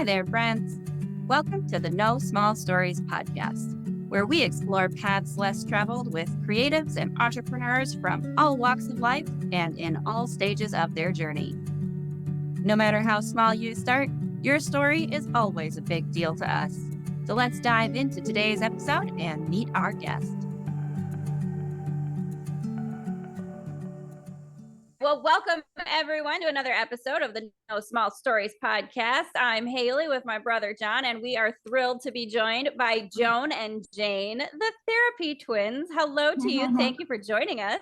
Hi there, friends. Welcome to the No Small Stories podcast, where we explore paths less traveled with creatives and entrepreneurs from all walks of life and in all stages of their journey. No matter how small you start, your story is always a big deal to us. So let's dive into today's episode and meet our guest. Well, welcome everyone to another episode of the No Small Stories podcast. I'm Haleigh with my brother John, and we are thrilled to be joined by Joan and Jane, the therapy twins. Hello to you. Thank you for joining us.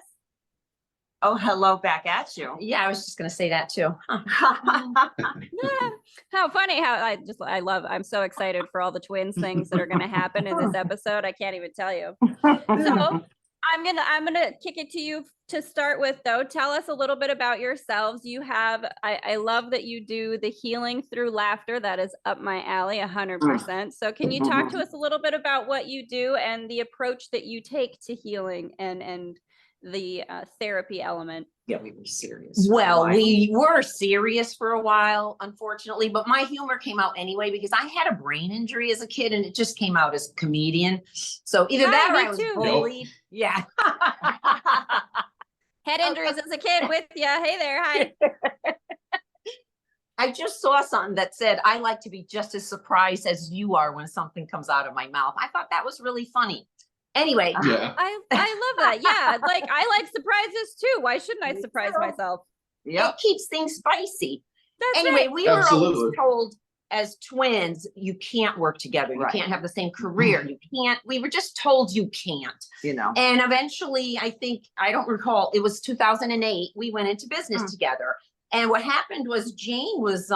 Oh, hello back at you. Yeah, I was just going to say that too. Yeah. How funny how I'm so excited for all the twins things that are going to happen in this episode. I can't even tell you. So I'm gonna kick it to you to start with, though. Tell us a little bit about yourselves. You have, I love that you do the healing through laughter. That is up my alley 100%. So can you talk to us a little bit about what you do and the approach that you take to healing and the therapy element? Yeah, we were serious. Well, we were serious for a while, unfortunately, but my humor came out anyway because I had a brain injury as a kid and it just came out as a comedian. So either that or I was bullied. Yeah. Head injuries as a kid with you. Hey there. Hi. I just saw something that said, I like to be just as surprised as you are when something comes out of my mouth. I thought that was really funny. Anyway, yeah. I love that. Yeah, like I like surprises too. Why shouldn't I surprise myself? It keeps things spicy. That's anyway, right. We were always told as twins, you can't work together. You can't have the same career. You can't. We were just told you can't. You know. And eventually, I don't recall, it was 2008. We went into business together. And what happened was Jane was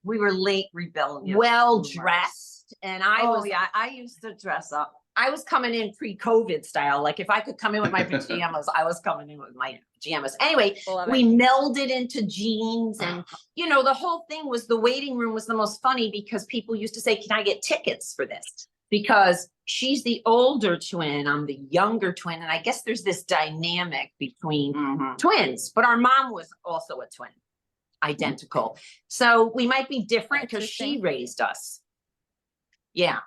we were late rebellious. Well dressed, and I used to dress up. I was coming in pre-COVID style. Like if I could come in with my pajamas, I was coming in with my pajamas. Anyway, we melded into jeans and, the whole thing was the waiting room was the most funny because people used to say, can I get tickets for this? Because she's the older twin, I'm the younger twin. And I guess there's this dynamic between twins, but our mom was also a twin, identical. So we might be different because she raised us. Yeah.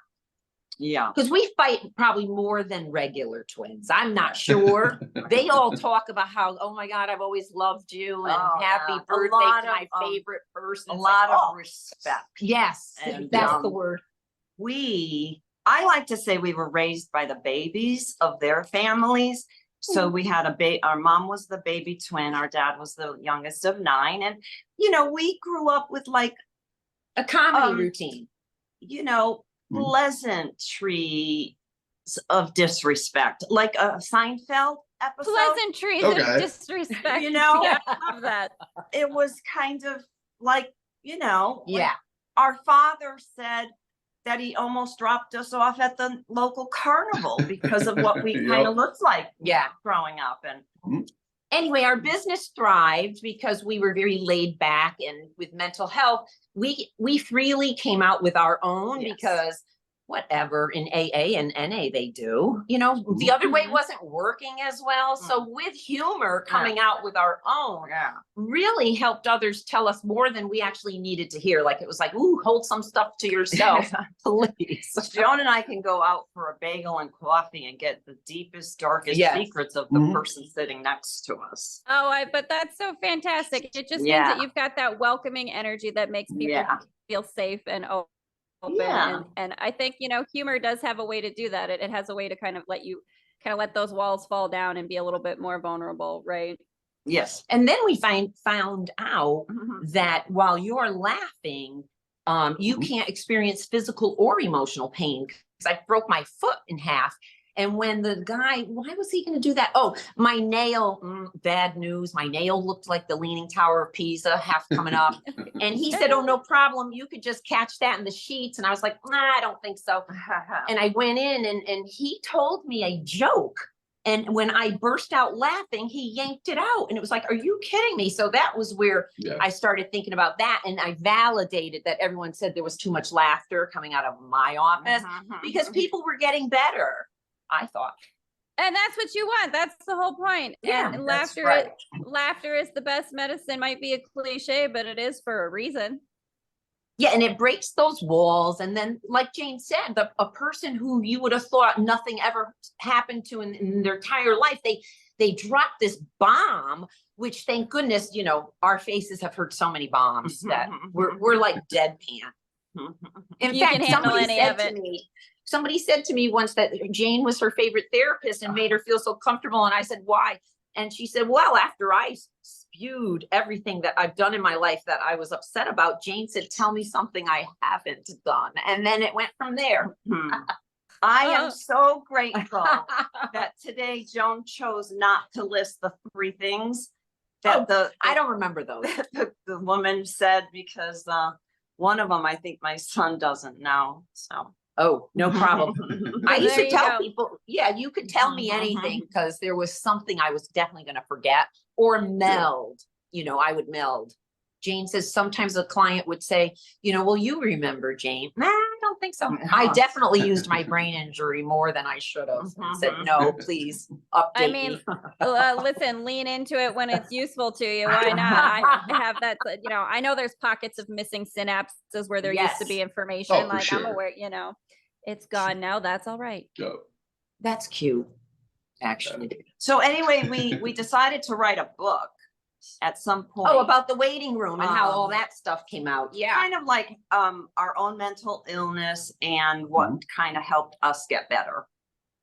Yeah. Because we fight probably more than regular twins. I'm not sure. They all talk about how, oh my God, I've always loved you and happy birthday to my favorite person. A lot of respect. Yes, and that's the word. I like to say we were raised by the babies of their families. So we had our mom was the baby twin. Our dad was the youngest of 9. And, we grew up with like a comedy routine. Pleasantries of disrespect, like a Seinfeld episode. Pleasantries of disrespect. Yeah, I love that. It was kind of like, Yeah. Our father said that he almost dropped us off at the local carnival because of what we kind of looked like growing up. And anyway, our business thrived because we were very laid back, and with mental health, we freely came out with our own because whatever in AA and NA they do, the other way wasn't working as well. So with humor coming out with our own really helped others tell us more than we actually needed to hear. Like it was like, ooh, hold some stuff to yourself, please. Joan and I can go out for a bagel and coffee and get the deepest, darkest secrets of the person sitting next to us. But that's so fantastic. It just means that you've got that welcoming energy that makes people feel safe and open. And I think, humor does have a way to do that. It has a way to kind of let those walls fall down and be a little bit more vulnerable, right? Yes. And then we found out that while you're laughing, you can't experience physical or emotional pain. Because I broke my foot in half. And when the guy, why was he going to do that? Oh, my nail, bad news. My nail looked like the Leaning Tower of Pisa, half coming up. And he said, oh, no problem. You could just catch that in the sheets. And I was like, nah, I don't think so. And I went in and he told me a joke. And when I burst out laughing, he yanked it out. And it was like, are you kidding me? So that was where I started thinking about that. And I validated that everyone said there was too much laughter coming out of my office because people were getting better, I thought. And that's what you want. That's the whole point. Yeah, and laughter is the best medicine. Might be a cliche, but it is for a reason. Yeah, and it breaks those walls. And then, like Jane said, a person who you would have thought nothing ever happened to in their entire life, they dropped this bomb, which thank goodness, you know, our faces have heard so many bombs that we're like deadpan. In You can fact, handle somebody any said of to it. me, somebody said to me once that Jane was her favorite therapist and made her feel so comfortable. And I said, why? And she said, well, after I spewed everything that I've done in my life that I was upset about, Jane said, tell me something I haven't done. And then it went from there. I am so grateful that today Joan chose not to list the 3 things that I don't remember those. the woman said, because one of them I think my son doesn't know. So Oh, no problem. I used There to you tell go. people, yeah, you could tell me anything because there was something I was definitely going to forget or meld. You know, I would meld. Jane says sometimes a client would say, you know, well, you remember, Jane. Nah, I don't think so. I definitely used my brain injury more than I should have and said, no, please update I mean, me. listen, lean into it when it's useful to you. Why not? I have that, you know, I know there's pockets of missing synapses where there used to be information. Oh, for Like I'm sure. aware, you know, it's gone now. That's all right. Yep. That's cute, actually. so anyway, we decided to write a book at some point. Oh, about the waiting room and how all Um, that stuff came out. Yeah. kind of like our own mental illness and what kind of helped us get better.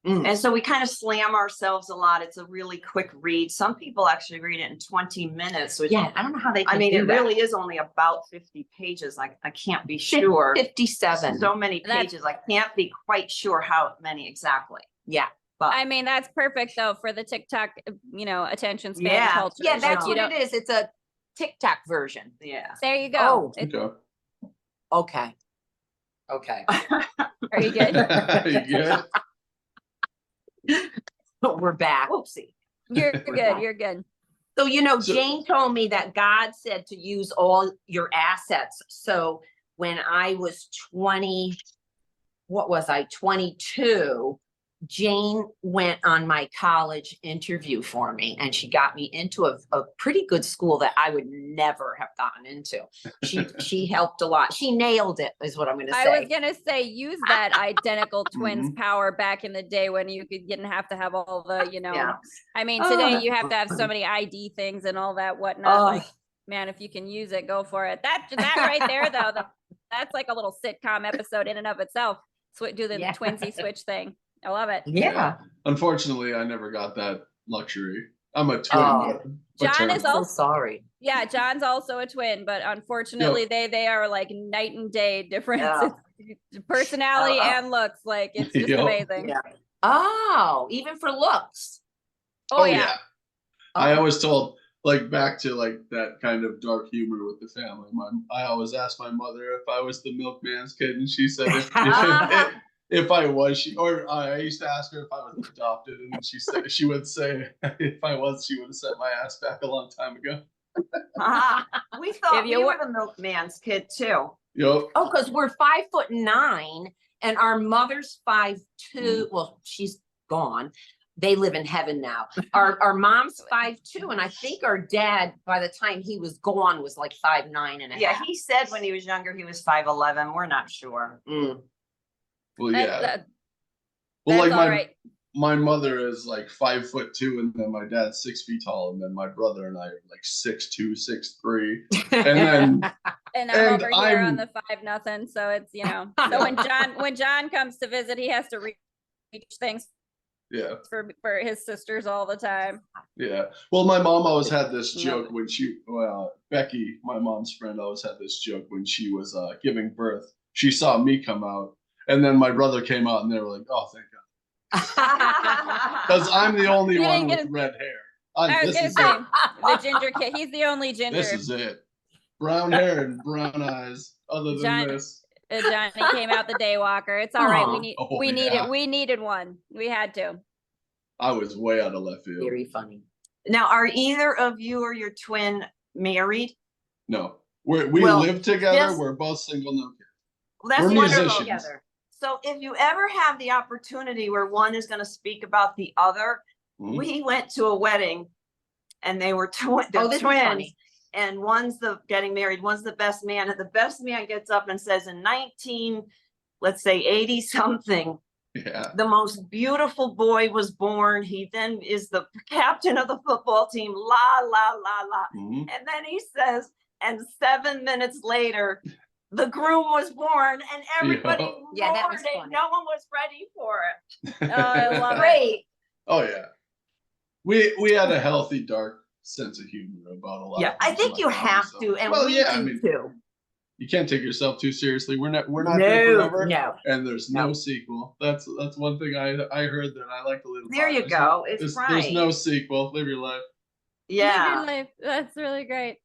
And so we kind of slam ourselves a lot. It's a really quick read. Some people actually read it in 20 minutes. Which, Yeah, I don't know how they can I mean, do it that. really is only about 50 pages. I can't be sure. 57. So many That's- pages. I can't be quite sure how many exactly. Yeah. But I mean, that's perfect though for the TikTok, you know, attention span Yeah. culture. Yeah, Like, that's you what don't- it is. It's a TikTok version. yeah. There you go. Oh, It's- Okay. Okay. Are you good? You good? We're back. Oopsie. You're good. You're good. So, you know, So- Jane told me that God said to use all your assets. So when I was 20, what was I, 22, Jane went on my college interview for me and she got me into a pretty good school that I would never have gotten into. She helped a lot. She nailed it is what I'm going to I say. was gonna say use that identical twins power back in the day when you didn't have to have all the, you know. Yeah. I mean, today you have to have so many ID things and all that whatnot. Like, man, if you can use it, go for it. That right there, though, that's like a little sitcom episode in and of itself. Do the Yeah. twinsy switch thing. I love it. Yeah. Unfortunately, I never got that luxury. I'm a twin. Oh. but John paternal. is So also sorry. Yeah, John's also a twin, but unfortunately they are like night and day difference. Personality and looks. Like it's just Yep. amazing. Yeah. Oh, even for looks. Oh, yeah. I always told, like, back to like that kind of dark humor with the family. I always asked my mother if I was the milkman's kid, and she said if I was, I used to ask her if I was adopted, and she would say if I was, she would have sent my ass back a long time ago. We thought If you we were- were the milkman's kid too. Yep. Oh, because we're 5'9" and our mother's 5'2". Well, she's gone. They live in heaven now. Our mom's 5'2", and I think our dad, by the time he was gone, was like 5'9" and a Yeah, half. he said when he was younger he was 5'11". We're not sure. Well, yeah. That's Well, like all right. my mother is like 5'2", and then my dad's 6 feet tall, and then my brother and I are like 6'2", 6'3", and then And I'm and over here on I'm- the 5-0, so it's, you know. So when John comes to visit, he has to reach things yeah. for his sisters all the time. Yeah. Well, my mom always had this Love joke it. when Becky, my mom's friend, always had this joke when she was giving birth. She saw me come out, and then my brother came out, and they were like, "Oh, thank God," because I'm the only You one didn't with get red hair. I was This gonna is say it. the ginger kid. He's the only ginger. This is it. Brown hair and brown eyes. Other than John- this, Johnny came out the day walker. It's all right. Aw. We needed one. We had to. I was way out of left field. Very funny. Now, are either of you or your twin married? No, we Well, live together. yes. We're both single, no kids. Well, that's We're wonderful. musicians. Together. So if you ever have the opportunity where one is going to speak about the other, Mhm. we went to a wedding and they were Oh, this is twins. funny. and one's the getting married, one's the best man, and the best man gets up and says in 80 something, Yeah. the most beautiful boy was born. He then is the captain of the football team. La, la, la, la. Mhm. And then he says, and 7 minutes later, the groom was born, and everybody Yeah, that was roared it. funny. No one was ready for it. Oh, I love it. Great. Oh yeah. We had a healthy, dark sense of humor about a lot. Yeah, of I things think in you my family, have so- to, and well, we yeah, I do mean, too. you can't take yourself too seriously. We're not here forever. No. And there's no No. sequel. That's one thing I heard that I like to live. There by. you There's go. no- It's there's no right. sequel. Live your life. Live your Yeah. life. That's really great.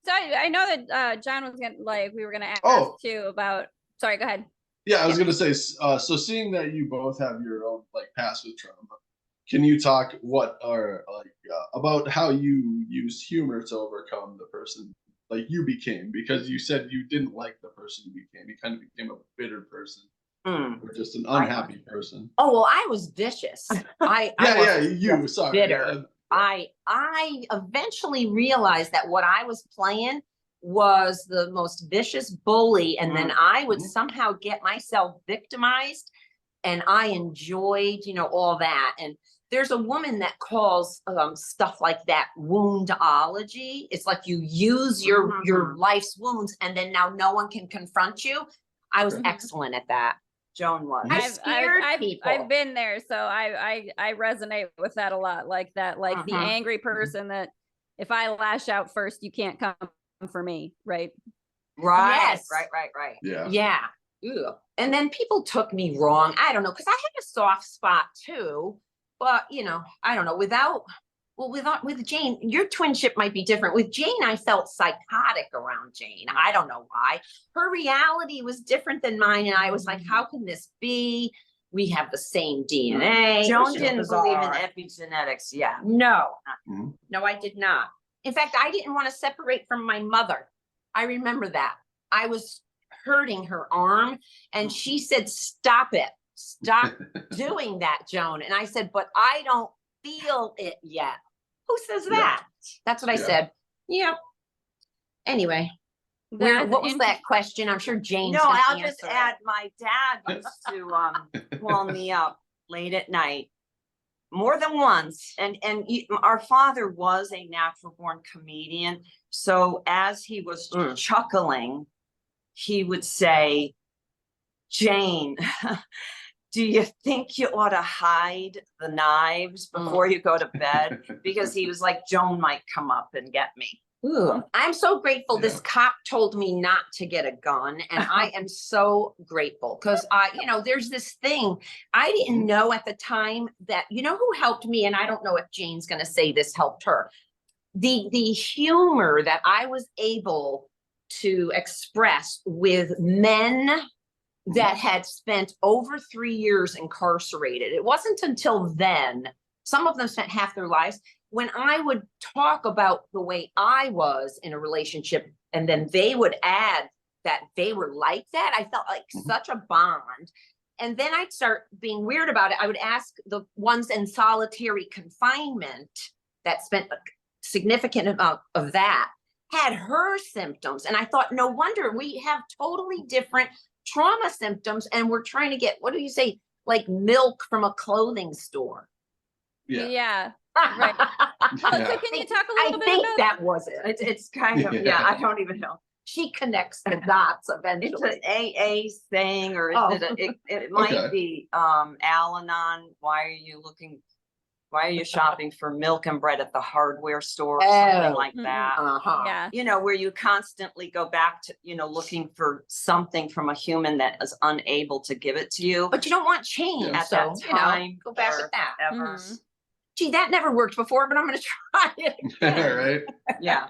So I know that John was gonna we were gonna ask too about. Sorry, go ahead. Yeah, I was gonna say. So seeing that you both have your own like past with trauma, can you talk about how you used humor to overcome the person like you became? Because you said you didn't like the person you became. You kind of became a bitter person Mm. or just an unhappy person. Oh, well, I was vicious. I wasn't You. just Sorry. bitter. I eventually realized that what I was playing was the most vicious bully, and then I would somehow get myself victimized, and I enjoyed, all that. And there's a woman that calls stuff like that woundology. It's like you use your life's wounds, and then now no one can confront you. I was excellent at that. Joan was. I scared people. I've been there, so I resonate with that a lot. Like that, like the angry person that if I lash out first, you can't come for me, right? Right. Yes. Right. Yeah. Yeah. Ew. And then people took me wrong. I don't know, because I had a soft spot too. But I don't know. With Jane, your twinship might be different. With Jane, I felt psychotic around Jane. I don't know why. Her reality was different than mine, and I was like, how can this be? We have the same DNA. Joan It was didn't believe in bizarre. epigenetics. Yeah. No. Mhm. No, I did not. In fact, I didn't want to separate from my mother. I remember that. I was hurting her arm, and she said, stop it. Stop doing that, Joan. And I said, but I don't feel it yet. Who says that? That's what I said. Yeah. Anyway, what was that question? I'm sure Jane's No, gonna I'll just answer it. add. My dad used to call me up late at night, more than once, and our father was a natural born comedian. So as he was chuckling, he would say, "Jane, do you think you ought to hide the knives before you go to bed?" Because he was like, Joan might come up and get me. Ooh, I'm so grateful. This Yeah. cop told me not to get a gun, and I am so grateful because there's this thing I didn't know at the time that who helped me, and I don't know if Jane's going to say this helped her. The humor that I was able to express with men that had spent over 3 years incarcerated. It wasn't until then, some of them spent half their lives, when I would talk about the way I was in a relationship, and then they would add that they were like that, I felt like such a bond. And then I'd start being weird about it. I would ask the ones in solitary confinement that spent a significant amount of that, had her symptoms. And I thought, no wonder we have totally different trauma symptoms, and we're trying to get, what do you say, like milk from a clothing store. Yeah. Right. So can you talk a little bit about that was it. It's kind of, I don't even know. She connects the dots It's eventually. an AA saying, or is it might be Al-Anon. Why are you shopping for milk and bread at the hardware store or something like that? Yeah. Where you constantly go back to, looking for something from a human that is unable to give it to you. But you don't want change. At So, that time, go back or with that. ever. Mhm. Gee, that never worked before, but I'm going to try it again. Right. Yeah.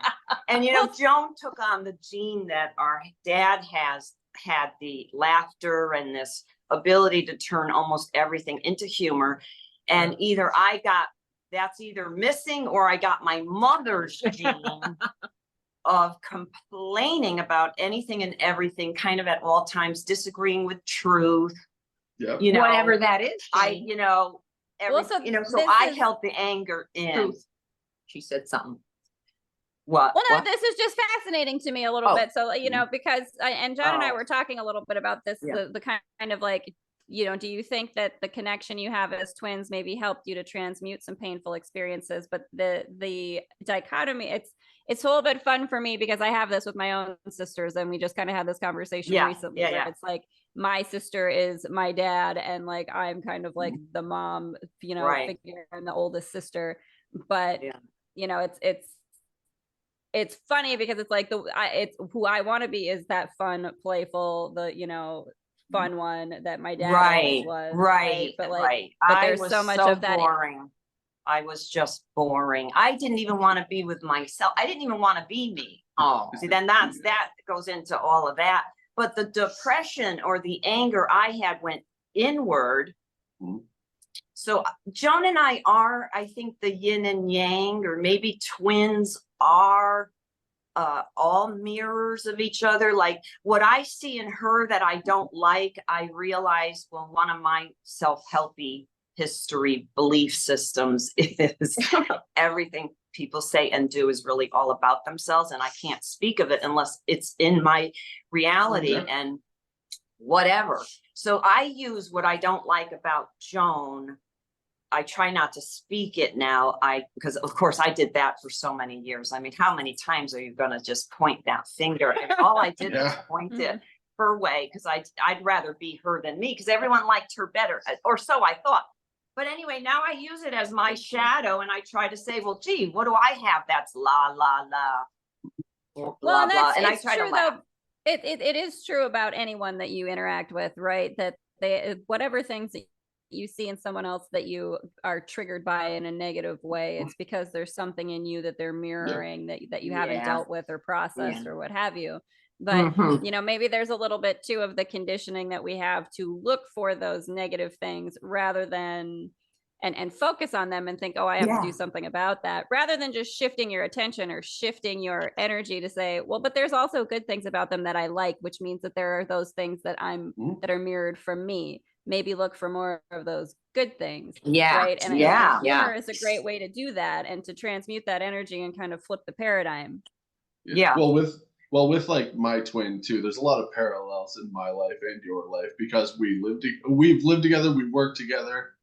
And Joan took on the gene that our dad has had, the laughter and this ability to turn almost everything into humor. And that's either missing, or I got my mother's gene of complaining about anything and everything, kind of at all times, disagreeing with truth. Yep. Whatever that is. Jane. Well, so so this I is- held the anger in. Truth. She said something. What? Well, no, what? this is just fascinating to me a little Oh. bit. So, because and John and I Oh. were talking a little bit about this, Yeah. the kind of like, do you think that the connection you have as twins maybe helped you to transmute some painful experiences? But the dichotomy, it's a little bit fun for me because I have this with my own sisters, and we just kind of had this conversation Yeah, recently yeah, where yeah. it's like my sister is my dad, and like I'm kind of like the mom, Right. figure, and the oldest sister. But Yeah. it's funny because it's like it's who I want to be is that fun, playful, fun one that my dad always Right, was, right, but like, right. but I there's was so much so of that. boring. I was just boring. I didn't even want to be with myself. I didn't even want to be me. Oh, See, then that goes into all of that. But the depression or the anger I had went inward. Mhm. So Joan and I are, I think, the yin and yang, or maybe twins are all mirrors of each other. Like what I see in her that I don't like, I realize, well, one of my self-helpy history belief systems is everything people say and do is really all about themselves, and I can't speak of it unless it's in my reality Yeah. and whatever. So I use what I don't like about Joan. I try not to speak it now. Because of course I did that for so many years. I mean, how many times are you going to just point that finger? And all I did was Yeah. point it her way, because I'd rather be her than me, because everyone liked her better, or so I thought. But anyway, now I use it as my shadow, and I try to say, well, gee, what do I have that's la la la, blah Well, blah, and I it's try to true laugh. though. It is true about anyone that you interact with, right? That whatever things that you see in someone else that you are triggered by in a negative way, it's because there's something in you that they're mirroring that you haven't Yeah. dealt with or processed Yeah. or what have you. But Mhm. maybe there's a little bit too of the conditioning that we have to look for those negative things rather than and focus on them and think, oh, I have to do something about that, rather than just shifting your attention or shifting your energy to say, well, but there's also good things about them that I like, which means that there are those things that that are mirrored from me. Maybe look for more of those good things. Yeah. Right. And Yeah. humor is a great way to do that and to transmute that energy and kind of flip the paradigm. Yeah. Well, with like my twin too, there's a lot of parallels in my life and your life because we've lived together, we worked together,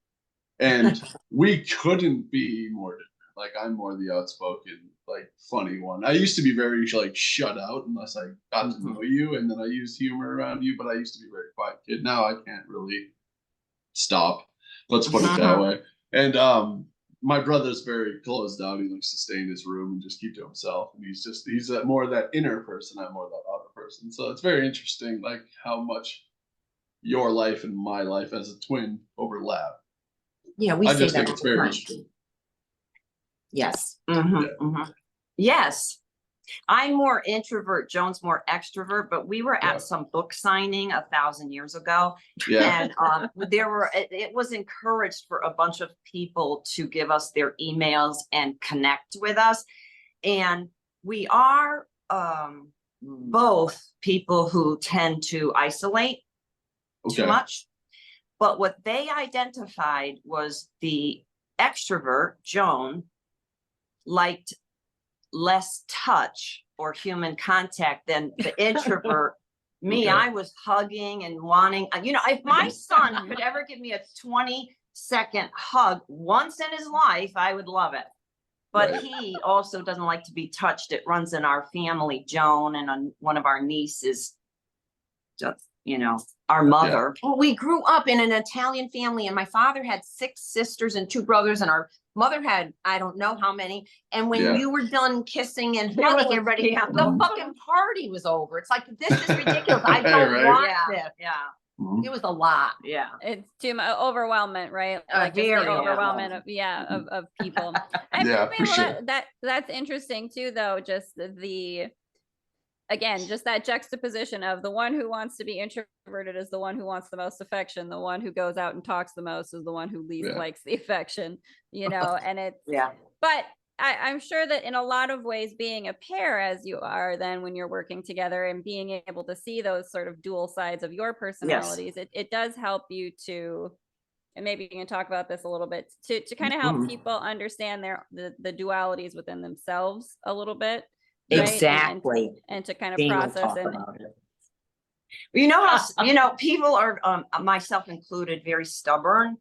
and we couldn't be more different. Like I'm more the outspoken, like funny one. I used to be very like shut out unless I got to know you, and then I used humor around you. But I used to be a very quiet kid. Now I can't really stop. Let's put it that way. And my brother's very closed down. He likes to stay in his room and just keep to himself. And he's more that inner person. I'm more that outer person. So it's very interesting, like how much your life and my life as a twin overlap. Yeah, we I say just that think all it's the very time. interesting. Yes. Yes. I'm more introvert. Joan's more extrovert, but we were Yeah. at some book signing 1,000 years ago. Yeah. And it was encouraged for a bunch of people to give us their emails and connect with us. And we are both people who tend to isolate too much. But what they identified was the extrovert, Joan, liked less touch or human contact than the introvert. Me, I was hugging and wanting, if my son could ever give me a 20-second hug once in his life, I would love it. But he also doesn't like to be touched. It runs in our family. Joan and one of our nieces, just, our mother. Well, we grew up in an Italian family, and my father had 6 sisters and 2 brothers, and our mother had I don't know how many. And when you were done kissing and hugging everybody, the fucking party was over. It's like, this is ridiculous. I don't want this. Yeah. It was a lot. Yeah. It's too much overwhelmment, right? Like just Very the overwhelmment of people. For sure. That's interesting too, though. Just again, just that juxtaposition of the one who wants to be introverted is the one who wants the most affection. The one who goes out and talks the most is the one who least likes the affection, and it's, but I'm sure that in a lot of ways, being a pair as you are, then when you're working together and being able to see those sort of dual sides of your personalities, it does help you to, and maybe you can talk about this a little bit, to kind of help people understand the dualities within themselves a little bit. right? Exactly. And to kind of Jane will process talk and about it. You know how, people are, myself included, very stubborn.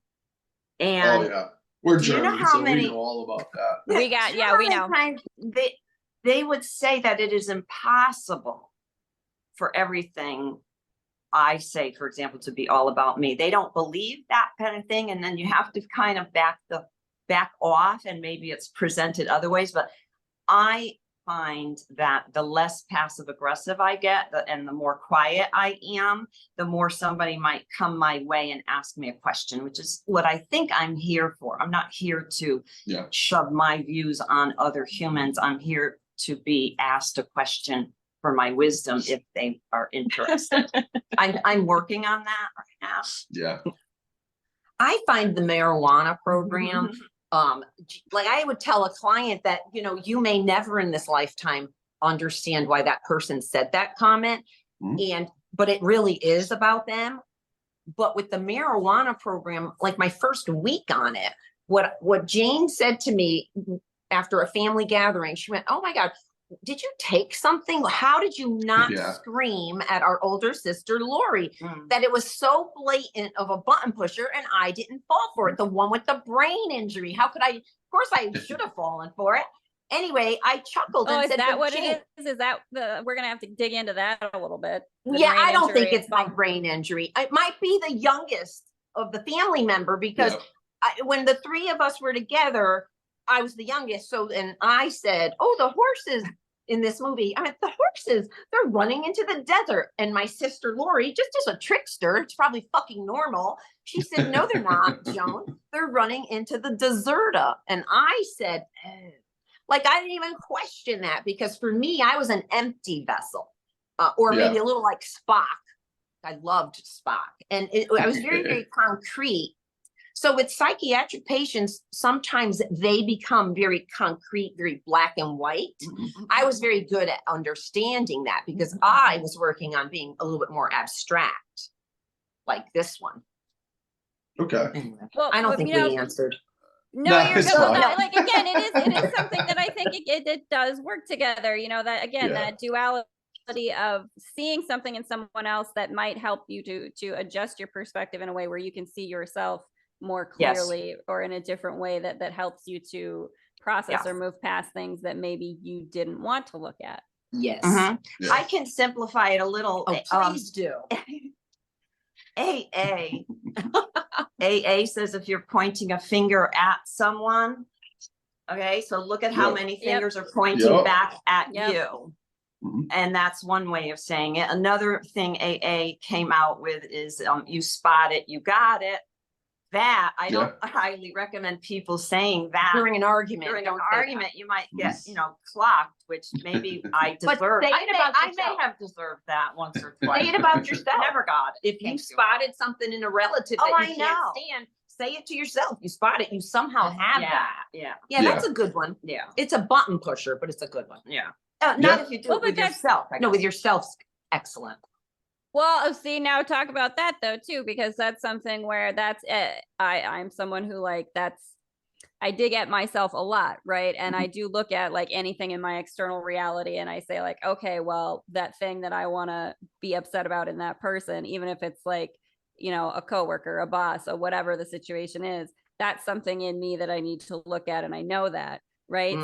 Oh And yeah, we're do you know German, how so many- we know all about that. we got, do you yeah, how we many know. times they would say that it is impossible for everything I say, for example, to be all about me. They don't believe that kind of thing. And then you have to kind of back off, and maybe it's presented other ways. But I find that the less passive aggressive I get, and the more quiet I am, the more somebody might come my way and ask me a question, which is what I think I'm here for. I'm not here to shove my views on other humans. I'm here to be asked a question for my wisdom if they are interested. I'm working on that right now. Yeah. I find the marijuana program, like I would tell a client that, you may never in this lifetime understand why that person said that comment. But it really is about them. But with the marijuana program, like my first week on it, what Jane said to me after a family gathering, she went, "Oh my God, did you take something? How did you not scream at our older sister, Lori, that it was so blatant of a button pusher and I didn't fall for it? The one with the brain injury. How could I? Of course I should have fallen for it." Anyway, I chuckled and is said, that "But what Jane, it is? Is that we're going to have to dig into that a little bit? yeah, I don't think it's my brain injury. It might be the youngest of the family member because when the three of us were together, I was the youngest. So, and I said, "Oh, the horses in this movie, I mean, the horses, they're running into the desert." And my sister Lori, just as a trickster, it's probably fucking normal. She said, "No, they're not, Joan. They're running into the deserta." And I said, like, I didn't even question that because for me, I was an empty vessel, or maybe a little like Spock. I loved Spock. And I was very, very concrete. So with psychiatric patients, sometimes they become very concrete, very black and white. I was very good at understanding that because I was working on being a little bit more abstract, like this one. Okay. Anyway, Well, I don't think we answered. No, you're it's good. Well, fine. like again, it is something that I think it does work together. That again, that duality of seeing something in someone else that might help you to adjust your perspective in a way where you can see yourself more clearly or in a different way that helps you to process or move past things that maybe you didn't want to look at. Yes. I can simplify it a little. Oh, please do. AA says if you're pointing a finger at someone, okay, so look at how many fingers are pointing back at you. And that's one way of saying it. Another thing AA came out with is you spot it, you got it. That I don't highly recommend people saying that during an argument. During an argument, you might get, clocked, which maybe I deserve. I may have deserved that once or twice. Say it about yourself. Never got it. If you spotted something in a relative that you can't stand, say it to yourself. You spot it. You somehow have that. Yeah, that's a good one. Yeah, it's a button pusher, but it's a good one. Yeah. Not if you do it with yourself. No, with yourself's excellent. Well, see, now talk about that though too, because that's something where that's it. I'm someone who I dig at myself a lot, right? And I do look at like anything in my external reality and I say like, okay, well, that thing that I want to be upset about in that person, even if it's like, a coworker, a boss, or whatever the situation is, that's something in me that I need to look at. And I know that. Right.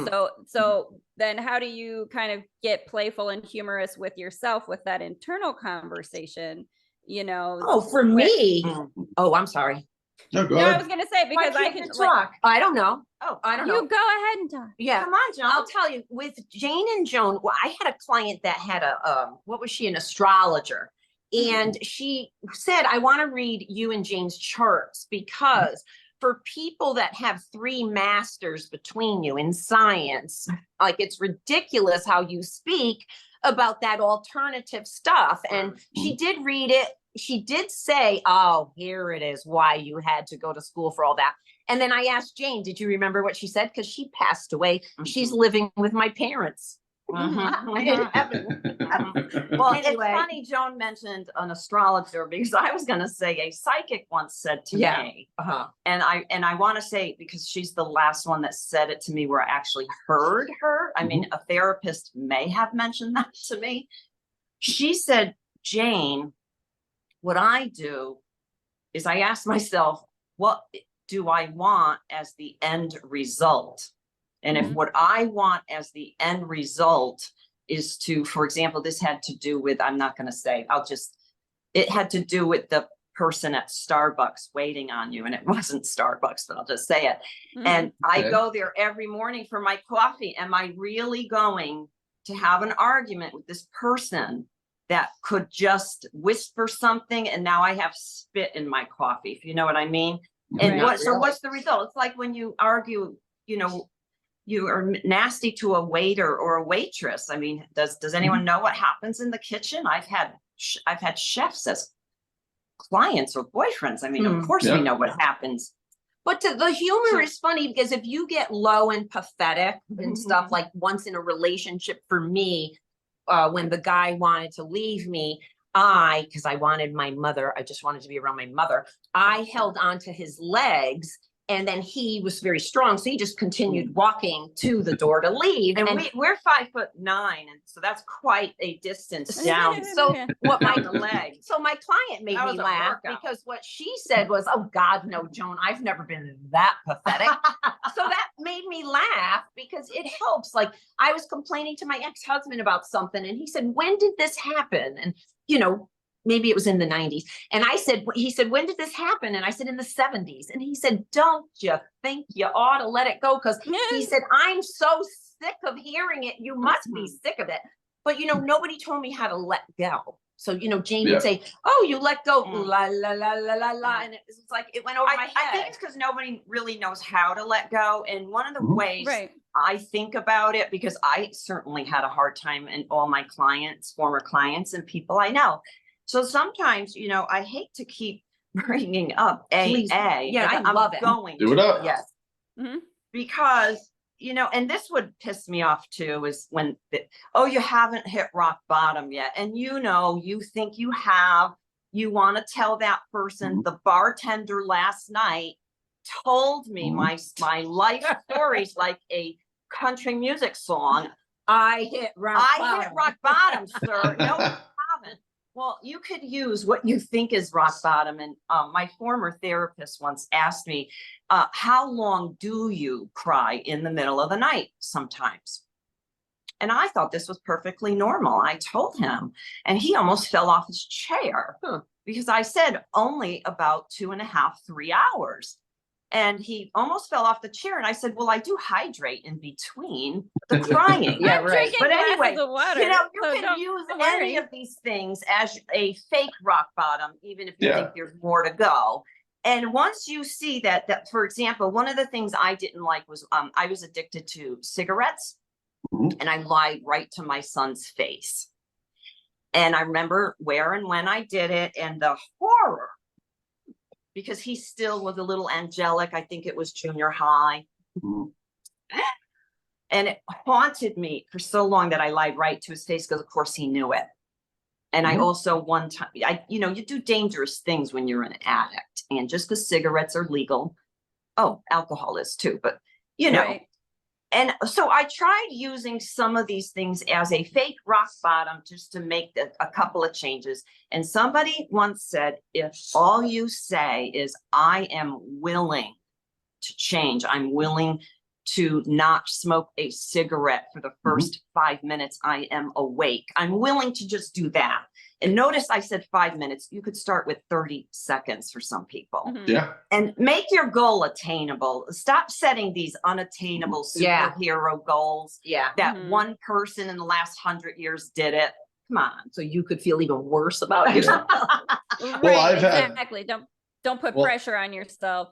So then how do you kind of get playful and humorous with yourself with that internal conversation, Oh, for me. Oh, I'm sorry. No, go No, ahead. I was going to say, because I can talk. I don't know. Oh, I don't know. You go ahead and talk. Yeah. Come on, Joan. I'll tell you, with Jane and Joan, well, I had a client that had what was she, an astrologer? And she said, "I want to read you and Jane's charts because for people that have 3 masters between you in science, like it's ridiculous how you speak about that alternative stuff." And she did read it. She did say, "Oh, here it is, why you had to go to school for all that." And then I asked Jane, "Did you remember what she said?" Because she passed away. She's living with my parents. Well, Anyway. it's funny Joan mentioned an astrologer because I was going to say a psychic once said to Yeah. me, Uh-huh. and I want to say because she's the last one that said it to me where I actually heard her. I mean, a therapist may have mentioned that to me. She said, Jane, what I do is I ask myself, what do I want as the end result? And if what I want as the end result is to, for example, this had to do with, I'm not going to say, it had to do with the person at Starbucks waiting on you. And it wasn't Starbucks, but I'll just say it. And I Okay. go there every morning for my coffee. Am I really going to have an argument with this person that could just whisper something and now I have spit in my coffee, if you know what I mean? And Right. so what's the result? It's like when you argue, you know, you are nasty to a waiter or a waitress. I mean, does anyone know what happens in the kitchen? I've had chefs as clients or boyfriends. I mean, of course we know what happens. But the humor is funny because if you get low and pathetic and stuff, like once in a relationship for me, when the guy wanted to leave me, because I wanted my mother, I just wanted to be around my mother, I held onto his legs. And then he was very strong, so he just continued walking to the door to leave. And we're 5'9", and so that's quite a distance down. So what my down the leg. So my client made That me was a laugh workout. because what she said was, "Oh God, no, Joan, I've never been that pathetic." So that made me laugh because it helps. Like I was complaining to my ex-husband about something, and he said, "When did this happen?" And maybe it was in the 90s. And he said, "When did this happen?" And I said, "In the 70s." And he said, "Don't you think you ought to let it go?" Because he said, "I'm so sick of hearing it. You must be sick of it." But, nobody told me how to let go. So, Jane would say, "Oh, you let go, la, la, la, la, la, la." And it's like, it went over my head. I think it's because nobody really knows how to let go. And one of the ways Right. I think about it, because I certainly had a hard time in all my clients, former clients and people I know. So sometimes, I hate to keep bringing up Please. AA. Yeah, but I love it. Going Do it to. up. Yes. Because, and this would piss me off too, is when, you haven't hit rock bottom yet. And you think you have, you want to tell that person, the bartender last night told me my life stories like a country music song. I hit rock bottom, sir. No, you haven't. Well, you could use what you think is rock bottom. And my former therapist once asked me, how long do you cry in the middle of the night sometimes? And I thought this was perfectly normal. I told him, and he almost fell off his chair because I said only about 2.5, 3 hours. And he almost fell off the chair. And I said, well, I do hydrate in between the crying. Yeah, I'm right. drinking But anyway, glasses of water, you so can don't use worry. any of these things as a fake rock bottom, even if you Yeah. think there's more to go. And once you see that, for example, one of the things I didn't like was I was addicted to cigarettes, and I lied right to my son's face. And I remember where and when I did it, and the horror, because he still was a little angelic. I think it was junior high. And it haunted me for so long that I lied right to his face because, of course, he knew it. And I also one time, you do dangerous things when you're an addict. And just because cigarettes are legal, alcohol is too, but, Right. And so I tried using some of these things as a fake rock bottom just to make a couple of changes. And somebody once said, if all you say is, I am willing to change, I'm willing to not smoke a cigarette for the first 5 minutes I am awake, I'm willing to just do that. And notice I said 5 minutes. You could start with 30 seconds for some people. Yeah. And make your goal attainable. Stop setting these unattainable superhero goals. Yeah. That one person in the last 100 years did it. Come on. So you could feel even worse about it. Right, I've had- exactly. Don't put pressure on yourself.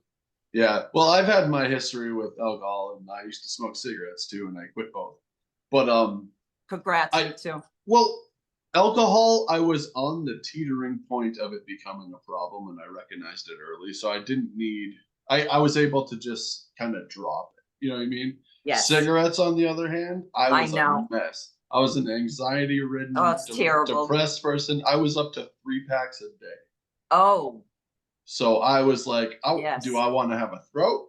Yeah. Well, I've had my history with alcohol, and I used to smoke cigarettes too, and I quit both. But Congrats, you too. well, alcohol, I was on the teetering point of it becoming a problem, and I recognized it early. So I didn't need, I was able to just kind of drop it. You know what I mean? Yes. Cigarettes, on the other hand, I was know. a mess. I was an anxiety ridden, Oh, it's terrible. depressed person. I was up to 3 packs a day. Oh, So I was like, Yes. do I want to have a throat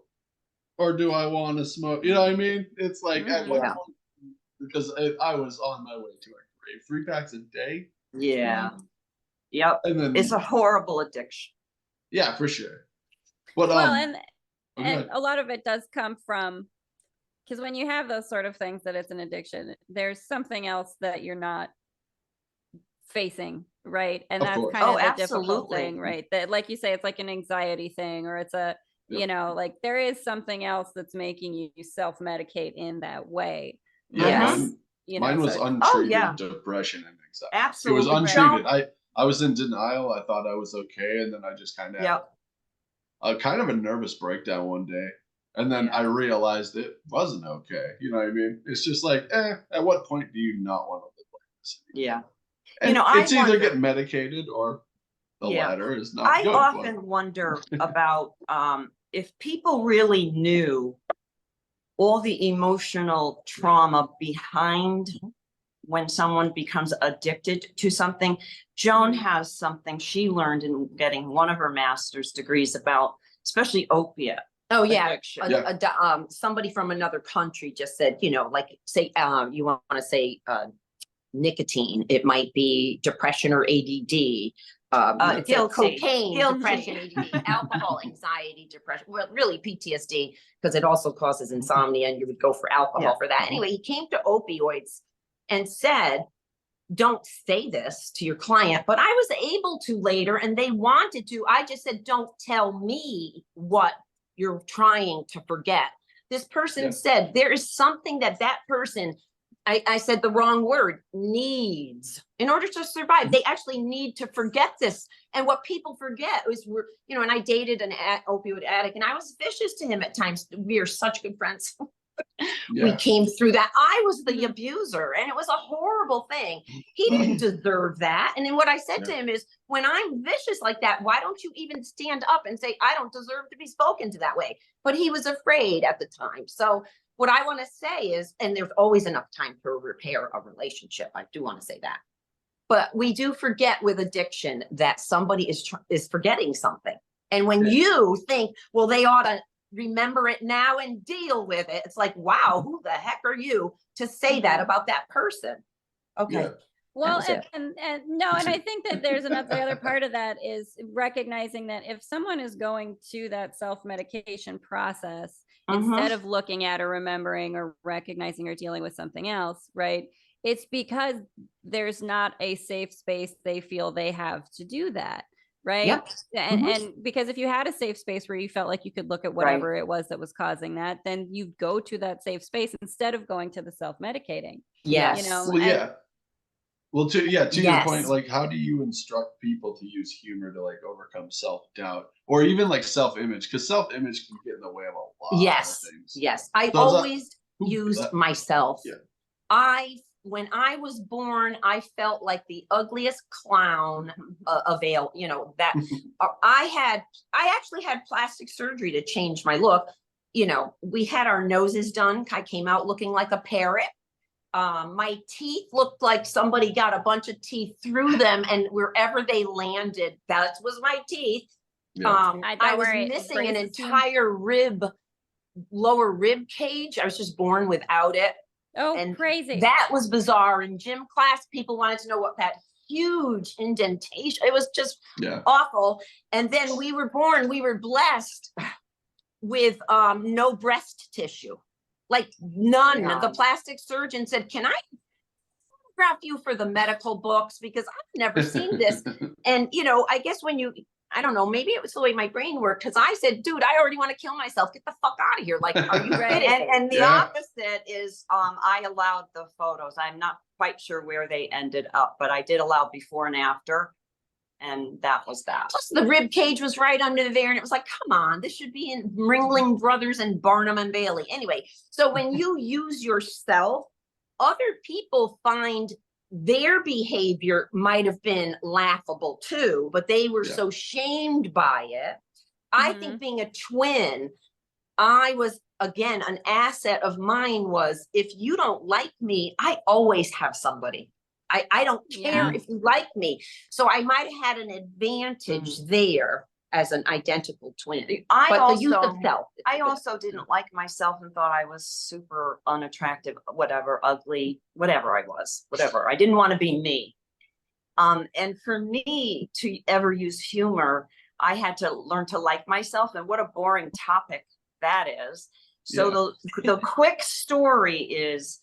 or do I want to smoke? You know what I mean? It's like at what Yeah. point, because I was on my way to a grave. 3 packs a day. yeah. Yep. And then, It's a horrible addiction. yeah, for sure. But, Well, go and ahead. a lot of it does come from, because when you have those sort of things that it's an addiction, there's something else that you're not facing, right? And Of that's course. kind Oh, of the difficult absolutely. thing, right? That, like you say, it's like an anxiety thing, or it's a, Yep. you know, like there is something else that's making you self-medicate in that way. Yeah, Yes. mine was so it's- untreated yeah. depression and anxiety. Absolutely. It was untreated. I was in denial. I thought I was okay, and then I just kind of had Yep. a kind of a nervous breakdown one day, and then Yeah. I realized it wasn't okay. You know what I mean? It's just like, at what point do you not want to live like this anymore? Yeah. And I it's either wonder- get medicated or the Yeah. latter is not I good. often wonder about if people really knew all the emotional trauma behind when someone becomes addicted to something. Joan has something she learned in getting one of her master's degrees about, especially opiate Oh, yeah. addiction. Yeah. Somebody from another country just said, you know, like say, you want to say, nicotine, it might be depression or ADD. It's Guilty. cocaine, Guilty. depression, ADD, alcohol, anxiety, depression. Well, really PTSD, because it also causes insomnia, and you would go for alcohol for that. Anyway, he came to opioids and said, don't say this to your client, but I was able to later, and they wanted to. I just said, don't tell me what you're trying to forget. This person said there is something that person, I said the wrong word, needs in order to survive. They actually need to forget this. And what people forget is and I dated an opioid addict, and I was vicious to him at times. We are such good friends. We came through that. I was the abuser, and it was a horrible thing. He didn't deserve that. And then what I said to him is, when I'm vicious like that, why don't you even stand up and say, I don't deserve to be spoken to that way? But he was afraid at the time. So what I want to say is, and there's always enough time to repair a relationship. I do want to say that. But we do forget with addiction that somebody is forgetting something. And when you think, well, they ought to remember it now and deal with it, it's like, wow, who the heck are you to say that about that person? Okay. Yeah. Well, and no, and I think that there's the other part of that is recognizing that if someone is going to that self-medication process, instead of looking at or remembering or recognizing or dealing with something else, right? It's because there's not a safe space they feel they have to do that, right? Yep. And because if you had a safe space where you felt like you could look at whatever it was that was causing that, then you go to that safe space instead of going to the self-medicating. Yes. You know, Well, well, to your point, like, how do you instruct people to use humor to like overcome self-doubt or even like self-image? Because self-image can get in the way of a lot of things. Yes. I So always used myself. Yeah. When I was born, I felt like the ugliest clown that I actually had plastic surgery to change my look. We had our noses done. I came out looking like a parrot. My teeth looked like somebody got a bunch of teeth through them, and wherever they landed, that was my teeth. Yeah. I was missing an entire lower rib cage. I was just born without it. Oh, and crazy. That was bizarre. In gym class, people wanted to know what that huge indentation, it was just awful. And then we were blessed with no breast tissue. Like none. The plastic surgeon said, can I photograph you for the medical books? Because I've never seen this. And, I guess I don't know, maybe it was the way my brain worked. Because I said, dude, I already want to kill myself. Get the fuck out of here. Like, are you ready? And the opposite is, I allowed the photos. I'm not quite sure where they ended up, but I did allow before and after. And that was that. Plus the rib cage was right under there. And it was like, come on, this should be in Ringling Brothers and Barnum and Bailey. Anyway, so when you use yourself, other people find their behavior might have been laughable too, but they were so shamed by it. I think being a twin, I was, again, an asset of mine was, if you don't like me, I always have somebody. I don't care Yeah. if you like me. So I might have had an advantage there as an identical twin. But the use of self. I also didn't like myself and thought I was super unattractive, whatever, ugly, whatever I was, whatever. I didn't want to be me. And for me to ever use humor, I had to learn to like myself, and what a boring topic that is. So the quick story is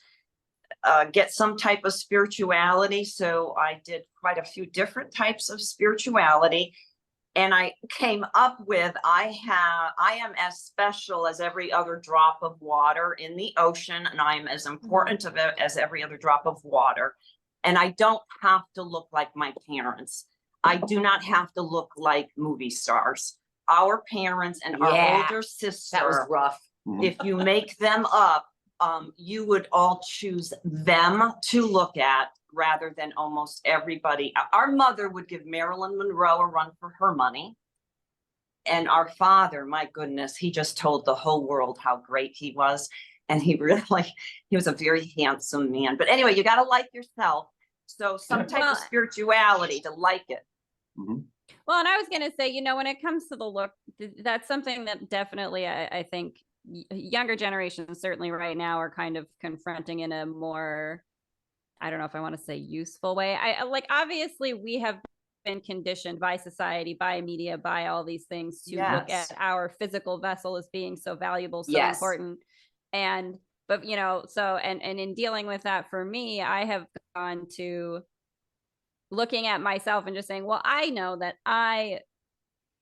get some type of spirituality. So I did quite a few different types of spirituality. And I came up with, I am as special as every other drop of water in the ocean, and I am as important of it as every other drop of water. And I don't have to look like my parents. I do not have to look like movie stars. Our parents and our older sister, that was rough. if you make them up, you would all choose them to look at rather than almost everybody. Our mother would give Marilyn Monroe a run for her money. And our father, my goodness, he just told the whole world how great he was. And he was a very handsome man. But anyway, you got to like yourself. So some type of spirituality to like it. Well, and I was going to say, when it comes to the look, that's something that definitely I think younger generations certainly right now are kind of confronting in a more, I don't know if I want to say useful way. I like, obviously we have been conditioned by society, by media, by all these things to look at our physical vessel as being so valuable, so important. But so, and in dealing with that, for me, I have gone to looking at myself and just saying, well, I know that I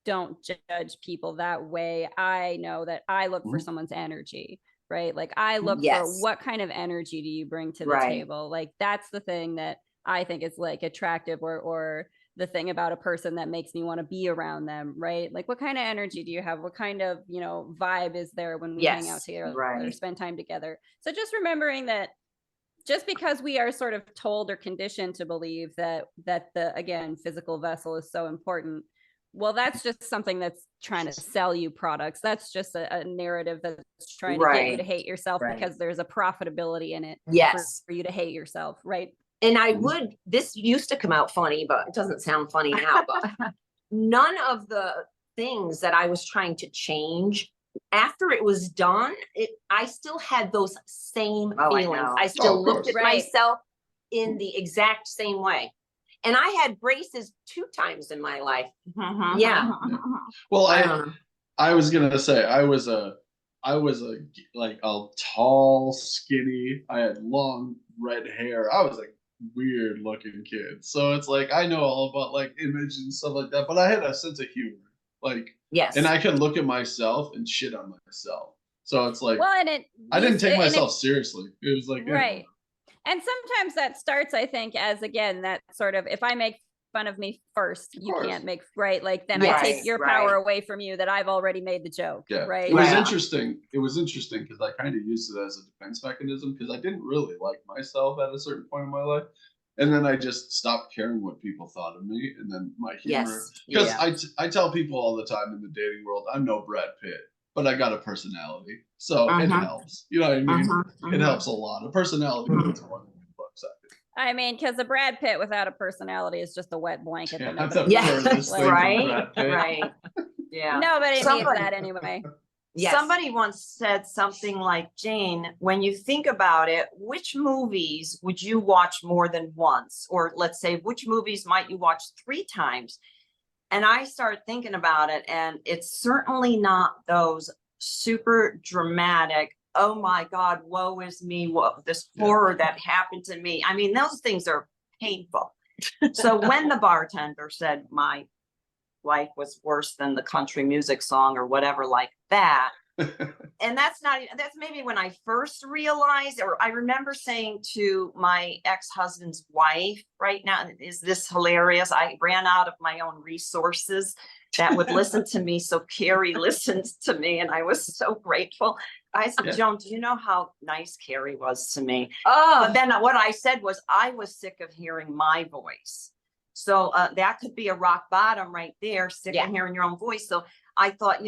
don't judge people that way. I know that I look for someone's energy, right? Like I look for what kind of energy do you bring to the table? Like that's the thing that I think is like attractive, or the thing about a person that makes me want to be around them, right? Like what kind of energy do you have? What kind of, vibe is there when we hang out together or spend time together? So just remembering that just because we are sort of told or conditioned to believe that the, again, physical vessel is so important, well, that's just something that's trying to sell you products. That's just a narrative that's trying to get you to hate yourself because there's a profitability in it for you to hate yourself, right? And this used to come out funny, but it doesn't sound funny now, but none of the things that I was trying to change, after it was done, I still had those same feelings. I still looked at myself in the exact same way. And I had braces 2 times in my life. Well, I was gonna say I was a like a tall, skinny. I had long red hair. I was a weird looking kid. So it's like I know all about like image and stuff like that, but I had a sense of humor. Like and I could look at myself and shit on myself. So it's like, well, and I didn't take myself seriously. It was like, right. And sometimes that starts, I think, as again, that sort of, if I make fun of me first, you can't make, right? Like then I take your power away from you that I've already made the joke, right? It was interesting. It was interesting because I kind of used it as a defense mechanism because I didn't really like myself at a certain point in my life. And then I just stopped caring what people thought of me. And then my humor, because I tell people all the time in the dating world, I'm no Brad Pitt, but I got a personality. So it helps. You know what I mean? It helps a lot. A personality means more than looks, I mean, because a Brad Pitt without a personality is just a wet blanket. Right. Yeah. Nobody needs that anyway. Somebody once said something like, Jane, when you think about it, which movies would you watch more than once? Or let's say, which movies might you watch 3 times? And I started thinking about it, and it's certainly not those super dramatic, oh my God, woe is me, what this horror that happened to me. I mean, those things are painful. So when the bartender said my life was worse than the country music song or whatever like that, and that's maybe when I first realized, or I remember saying to my ex-husband's wife, right now, is this hilarious? I ran out of my own resources that would listen to me. So Carrie listened to me, and I was so grateful. I said, Joan, do you know how nice Carrie was to me? But then what I said was, I was sick of hearing my voice. So that could be a rock bottom right there, sick of hearing your own voice. So I thought,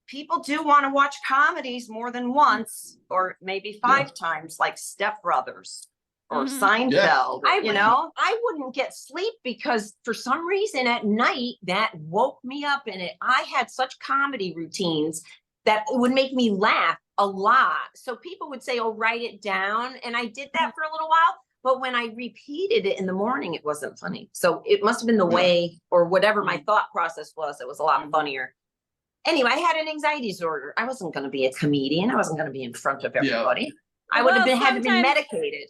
people do want to watch comedies more than once, or maybe 5 times, like Step Brothers or Mhm. Seinfeld, I you would- know? I wouldn't get sleep because for some reason at night that woke me up, and I had such comedy routines that it would make me laugh a lot. So people would say, oh, write it down. And I did that for a little while. But when I repeated it in the morning, it wasn't funny. So it must have been the Yeah. way or whatever my Mm. thought process was. It was a lot Mhm. funnier. Anyway, I had an anxiety disorder. I wasn't going to be a comedian. I wasn't going to be in front of Yeah. everybody. I would have Well, been had to be sometimes- medicated.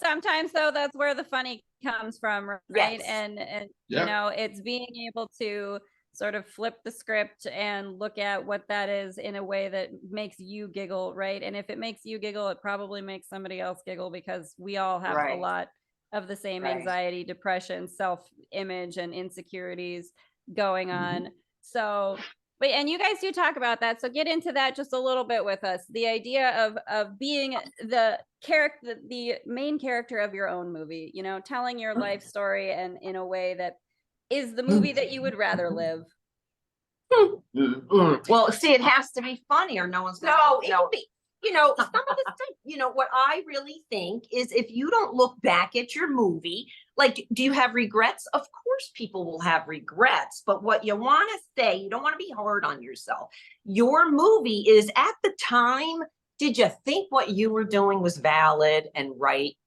Sometimes though, that's where the funny comes from, right? Yes. And Yeah. you know, it's being able to sort of flip the script and look at what that is in a way that makes you giggle, right? And if it makes you giggle, it probably makes somebody else giggle, because we all have a Right. lot of the same Right. anxiety, depression, self-image, and insecurities going Mhm. on. So wait, and you guys do talk about that. So get into that just a little bit with us. The idea of being the character, the main character of your own movie, you know, telling your life story and in a way that is the movie that you would rather live. Well, see, it has to be funny or no one's No, gonna it know. could be, you know, some of the stuff, you know, what I really think is if you don't look back at your movie, like, do you have regrets? Of course, people will have regrets, but what you want to say, you don't want to be hard on yourself. Your movie is at the time, did you think what you were doing was valid and right?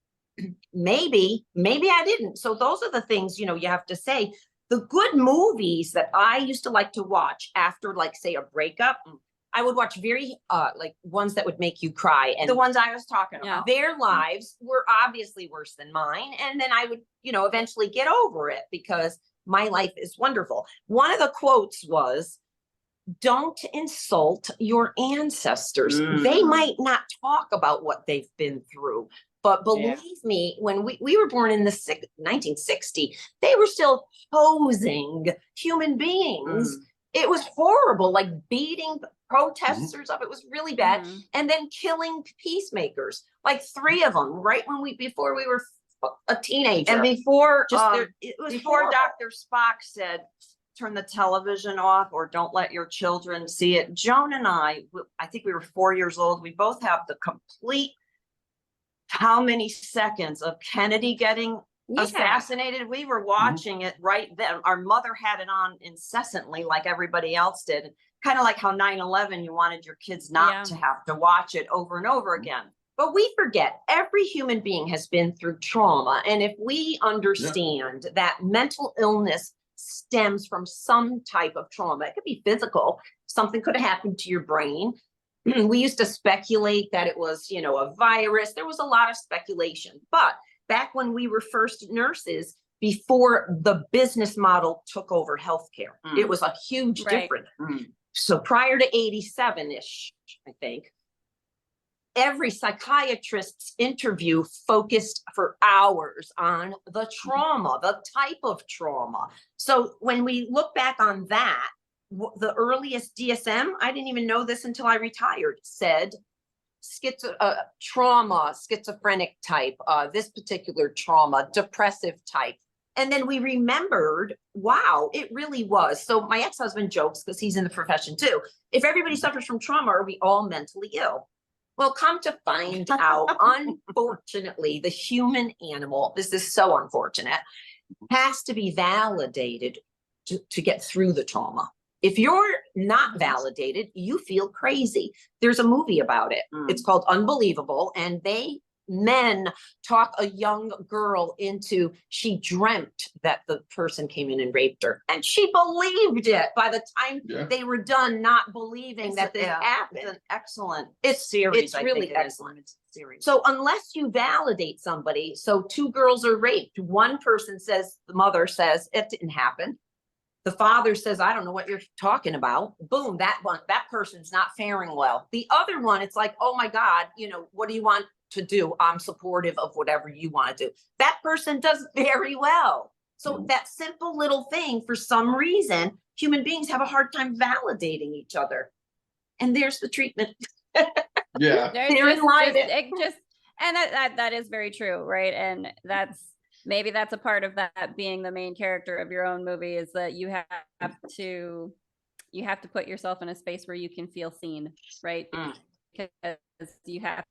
Maybe I didn't. So those are the things, you know, you have to say. The good movies that I used to like to watch after, like, say, a breakup, I would watch very like ones that would make you cry, and The ones I was talking Yeah. about. their lives were obviously worse than mine. And then I would, you know, eventually get over it because my life is wonderful. One of the quotes was, don't insult your ancestors. They Mm. might not talk about what they've been through, but believe me, when we were born in the 1960, they were still posing human beings. Mm. It was horrible, like beating protesters up. It was really bad. Mhm. And then killing peacemakers, like 3 of them, right when before we were a teenager. And before, it was before horrible. Dr. Spock said, turn the television off or don't let your children see it, Joan and I think we were 4 years old. We both have the complete how many seconds of Kennedy getting Yeah. assassinated. We were watching it right then. Our mother had it on incessantly like everybody else did. Kind of like how 9/11, you wanted your kids not Yeah. to have to watch it over and over again. But we forget every human being has been through trauma. And if we understand that mental illness stems from some type of trauma, it could be physical, something could have happened to your brain. We used to speculate that it was, you know, a virus. There was a lot of speculation. But back when we were first nurses, before the business model took over healthcare, Mm. it was a huge Right. difference. Mm. So prior to 87-ish, I think, every psychiatrist's interview focused for hours on the trauma, the type of trauma. So when we look back on that, the earliest DSM, I didn't even know this until I retired, said trauma, schizophrenic type, this particular trauma, depressive type. And then we remembered, wow, it really was. So my ex-husband jokes, because he's in the profession too, if everybody suffers from trauma, are we all mentally ill? Well, come to find out, unfortunately, the human animal, this is so unfortunate, has to be validated to get through the trauma. If you're not validated, you feel crazy. There's a movie about it. Mm. It's called Unbelievable. And men talk a young girl into, she dreamt that the person came in and raped her. And she believed it by the time Yeah. they were done not believing that this happened. It's an excellent It's series. it's I really think it is. excellent. It's a series. So unless you validate somebody, so 2 girls are raped, one person says, the mother says it didn't happen. The father says, I don't know what you're talking about. Boom, that person's not faring well. The other one, it's like, oh my God, you know, what do you want to do? I'm supportive of whatever you want to do. That person does very well. So that simple little thing, for some reason, human beings have a hard time validating each other. And there's the treatment. Yeah. Therein lies it. And that is very true, right? And maybe that's a part of that being the main character of your own movie, is that you have to you have to put yourself in a space where you can feel seen, right? Mm. Because you have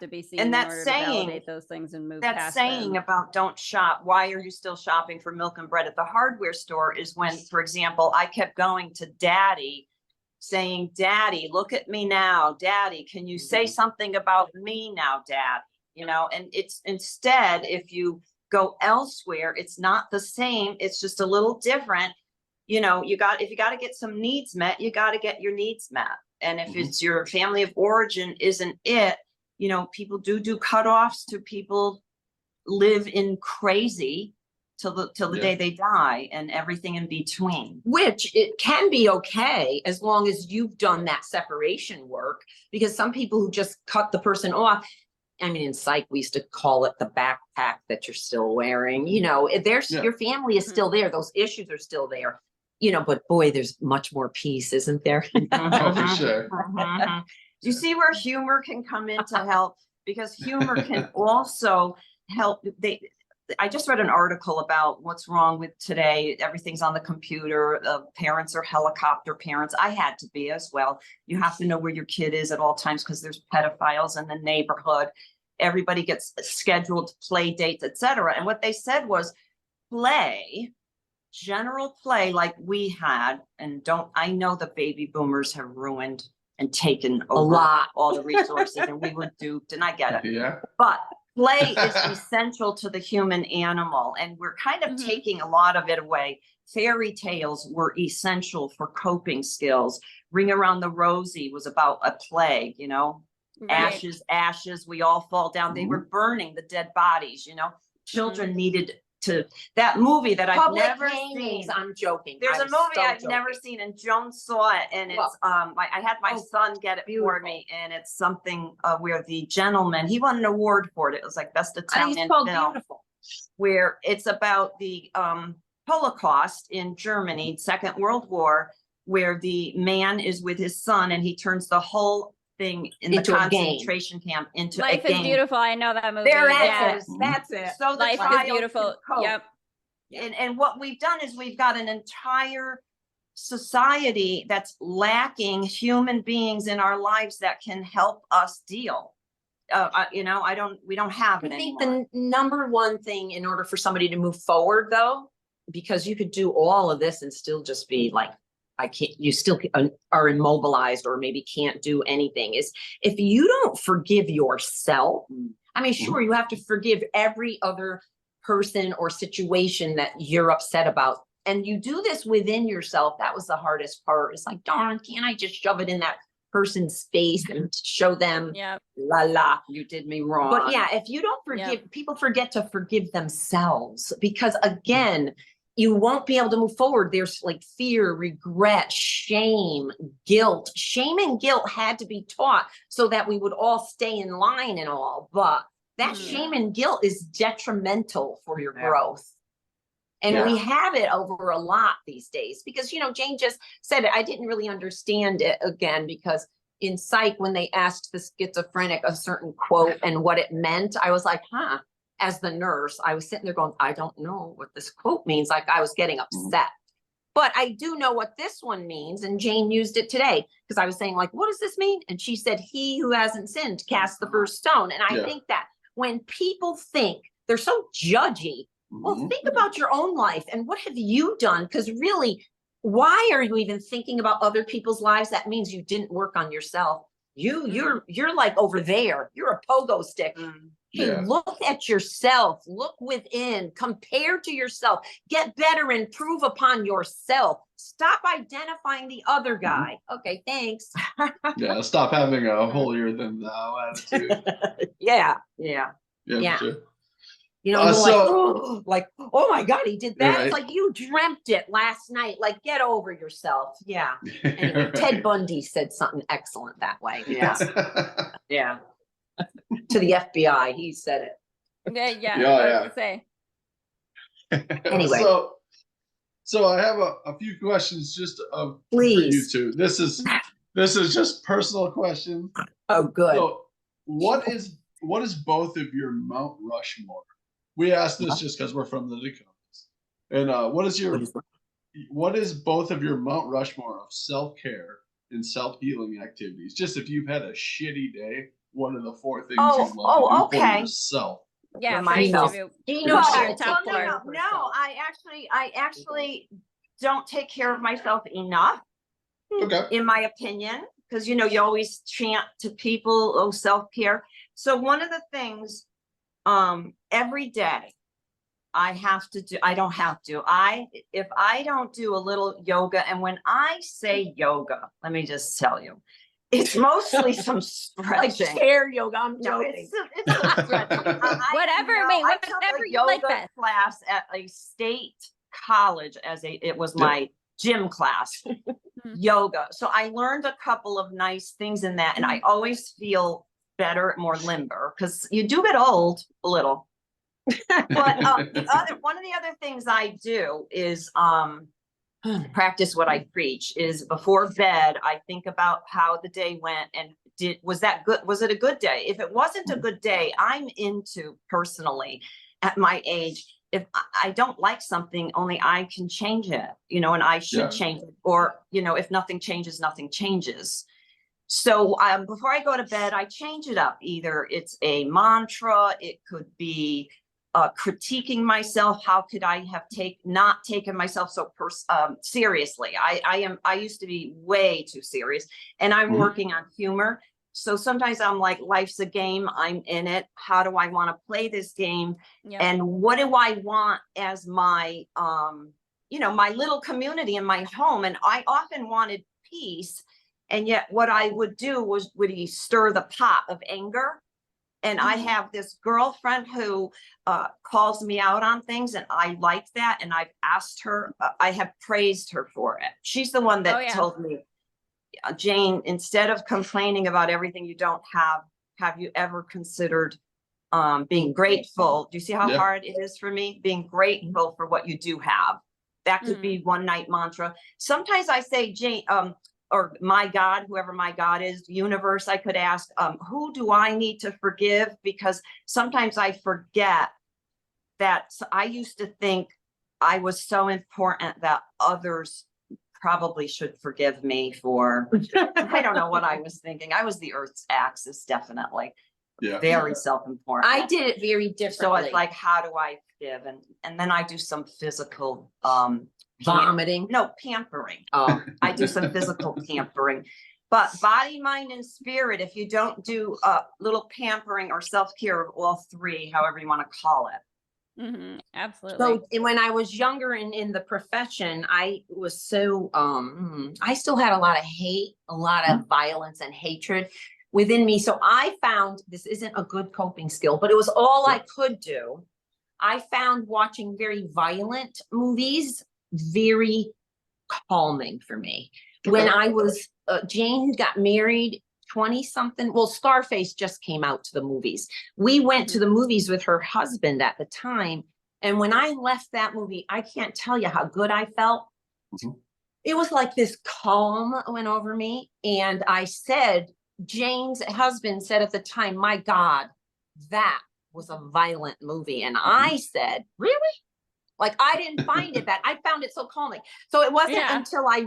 to be seen And in that order to saying- validate those things and move That past saying them. about don't shop, why are you still shopping for milk and bread at the hardware store is when, for example, I kept going to Daddy saying, Daddy, look at me now. Daddy, can you say something about me now, Dad? You know, and it's instead, if you go elsewhere, it's not the same. It's just a little different. You know, if you got to get some needs met, you got to get your needs met. And if it's your family of origin isn't it, you know, people do cutoffs to people live in crazy till the day they die and everything in between. Which it can be okay as long as you've done that separation work, because some people who just cut the person off, I mean, in psych, we used to call it the backpack that you're still wearing, you know, there's your family is still there. Those issues are still there, you know, but boy, there's much more peace, isn't there? Oh, for sure. Do you see where humor can come in to help? Because humor can also help. I just read an article about what's wrong with today. Everything's on the computer. Parents are helicopter parents. I had to be as well. You have to know where your kid is at all times because there's pedophiles in the neighborhood. Everybody gets scheduled play dates, etc. And what they said was play, general play like we had, and I know the baby boomers have ruined and taken over A lot. all the resources and we were duped, and I get it. Yeah. But play is essential to the human animal, and we're kind of taking a lot of it away. Fairy tales were essential for coping skills. Ring Around the Rosie was about a plague, you know, Right. ashes, we all fall down. They were burning the dead bodies, you know. Children needed to, that movie that I've Public never hangings, seen. I'm joking. There's a I'm movie so I've never joking. seen, and Joan saw it, and it's I had my son get it for beautiful. me, and it's something where the gentleman, he won an award for it. It was like best And Italian it's called film, Beautiful. where it's about the Holocaust in Germany, Second World War, where the man is with his son and he turns the whole thing in Into the a game. concentration camp into Life a is game. beautiful. I know that movie. There Yeah. it is. That's it. So the Life child is beautiful. can cope. Yep. And what we've done is we've got an entire society that's lacking human beings in our lives that can help us deal. You know, we don't have it I think anymore. the number one thing in order for somebody to move forward though, because you could do all of this and still just be like, I can't, you still are immobilized or maybe can't do anything, is if you don't forgive yourself. I mean, sure, you have to forgive every other person or situation that you're upset about. And you do this within yourself. That was the hardest part. It's like, darn, can't I just shove it in that person's face and show them Yep. la la. You did me wrong. But yeah, if you don't forgive, people forget to forgive themselves, because again, you won't be able to move forward. There's like fear, regret, shame, guilt. Shame and guilt had to be taught so that we would all stay in line and all. But that shame and guilt is detrimental for your growth. And we have it over a lot these days because, you know, Jane just said it. I didn't really understand it again because in psych, when they asked the schizophrenic a certain quote and what it meant, I was like, as the nurse, I was sitting there going, I don't know what this quote means. Like I was getting upset. But I do know what this one means. And Jane used it today because I was saying like, what does this mean? And she said, he who hasn't sinned cast the first stone. And I think that when people think they're so judgy, well, think about your own life and what have you done? Because really, why are you even thinking about other people's lives? That means you didn't work on yourself. You're like over there. You're a pogo stick. Hey, look at yourself. Look within. Compare to yourself. Get better. Improve upon yourself. Stop identifying the other guy. Okay, thanks. Yeah, stop having a holier than thou attitude. Yeah. Sure. You know, like, oh my God, he did that. It's like you dreamt it last night. Like, get over yourself. Yeah. Anyway, Ted Bundy said something excellent that way. Yeah. To the FBI, he said it. Yeah. Yeah, I was gonna say. Anyway. So I have a few questions just for you Please. two. This is just personal questions. Oh, good. So what is both of your Mount Rushmore? We asked this just because we're from the Dakotas. And what is your what is both of your Mount Rushmore of self-care and self-healing activities? Just if you've had a shitty day, what are the 4 things Oh, you love to do for okay. yourself? Yeah, For for each myself. of you. She What's knows your your top no, 4? no, I actually don't take care of myself enough, Okay. in my opinion, because you always chant to people, oh, self-care. So one of the things, every day I don't have to, if I don't do a little yoga, and when I say yoga, let me just tell you, it's mostly some Like stretching. chair yoga, I'm No, joking. it's some stretching. Whatever, I mean, I took whatever a you like yoga best. class at a state college it was Yep. my gym class, yoga. So I learned a couple of nice things in that, and I always feel better, more limber, because you do get old a little. But one of the other things I do is practice what I preach. Is before bed, I think about how the day went, and was it a good day? If it wasn't a good day, I'm into, personally, at my age, if I don't like something, only I can change it, and I should change it. Or, if nothing changes, nothing changes. So before I go to bed, I change it up. Either it's a mantra, it could be critiquing myself. How could I have not taken myself so seriously? I used to be way too serious, and I'm working on humor. So sometimes I'm like, life's a game. I'm in it. How do I want to play this game? Yeah. And what do I want as my, my little community in my home? And I often wanted peace. And yet what I would do would stir the pot of anger. And I have this girlfriend who calls me out on things, and I like that. And I've asked her, I have praised her for it. She's the one that told me, Jane, instead of complaining about everything you don't have you ever considered being grateful? Do you see how hard it is for me? Being grateful for what you do have. That could be one night mantra. Sometimes I say, Jane, or my God, whoever my God is, universe, I could ask, who do I need to forgive? Because sometimes I forget that I used to think I was so important that others probably should forgive me for, I don't know what I was thinking. I was the Earth's axis, definitely. Yeah. Very self-important. I did it very differently. So it's like, how do I forgive? And then I do some physical vomiting. No, pampering. I do some physical pampering. But body, mind, and spirit, if you don't do a little pampering or self-care of all 3, however you want to call it. Absolutely. So when I was younger in the profession, I was so, I still had a lot of hate, a lot of violence and hatred within me. So I found, this isn't a good coping skill, but it was all I could do. I found watching very violent movies very calming for me. When I was, Jane got married 20 something. Well, Scarface just came out to the movies. We went to the movies with her husband at the time. And when I left that movie, I can't tell you how good I felt. It was like this calm went over me. And I said, Jane's husband said at the time, my God, that was a violent movie. And I said, really? Like, I didn't find it that, I found it so calming. So it wasn't until I